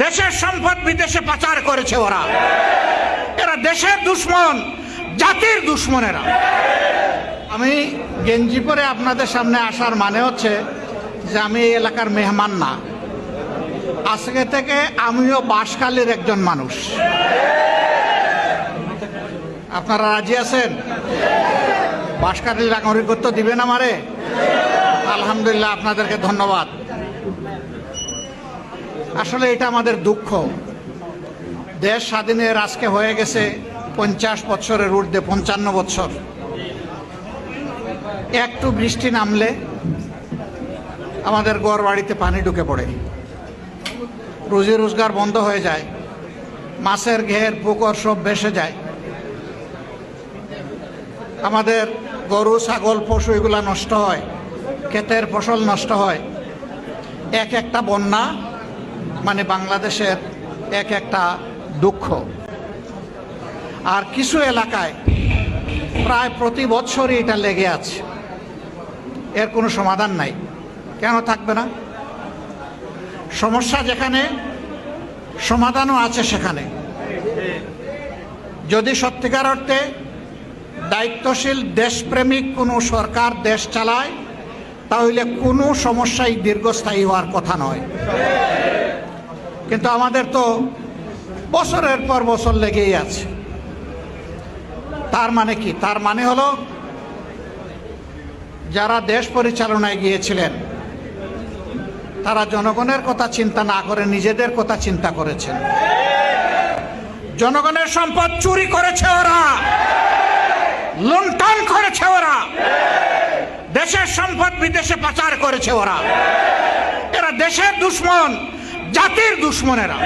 দেশের সম্পদ বিদেশে পাচার করেছে ওরা। এরা দেশের দুশ্মন, জাতির দুশ্মনেরা। আমি গেঞ্জি পরে আপনাদের সামনে আসার মানে হচ্ছে যে আমি এই এলাকার মেহমান না। আজকে থেকে আমিও বাঁশখালীর একজন মানুষ। আপনারা রাজি আছেন? বাঁশখালীর নাগরিকত্ব দিবেন আমারে? আলহামদুলিল্লাহ, আপনাদেরকে ধন্যবাদ। আসলে এটা আমাদের দুঃখ। দেশ স্বাধীনের আজকে হয়ে গেছে 50 বছরের ঊর্ধ্বে, 55 বছর। একটু বৃষ্টি নামলে আমাদের ঘর বাড়িতে পানি ঢুকে পড়ে, রুজি রোজগার বন্ধ হয়ে যায়, মাছের ঘের পুকুর সব ভেসে যায়, আমাদের গরু ছাগল পশু এগুলা নষ্ট হয়, ক্ষেতের ফসল নষ্ট হয়। এক একটা বন্যা মানে বাংলাদেশের এক একটা দুঃখ। আর কিছু এলাকায় প্রায় প্রতি বছরই এটা লেগে আছে, এর কোনো সমাধান নাই। কেন থাকবে না? সমস্যা যেখানে, সমাধানও আছে সেখানে। যদি সত্যিকার অর্থে দায়িত্বশীল দেশপ্রেমিক কোনো সরকার দেশ চালায়, তাহলে কোনো সমস্যাই দীর্ঘস্থায়ী হওয়ার কথা নয়। কিন্তু আমাদের তো বছরের পর বছর লেগেই আছে। তার মানে কি? তার মানে হলো যারা দেশ পরিচালনায় গিয়েছিলেন তারা জনগণের কথা চিন্তা না করে নিজেদের কথা চিন্তা করেছেন। জনগণের সম্পদ চুরি করেছে ওরা, লুণ্ঠন করেছে ওরা, দেশের সম্পদ বিদেশে পাচার করেছে ওরা। এরা দেশের দুশ্মন, জাতির দুশ্মনেরা।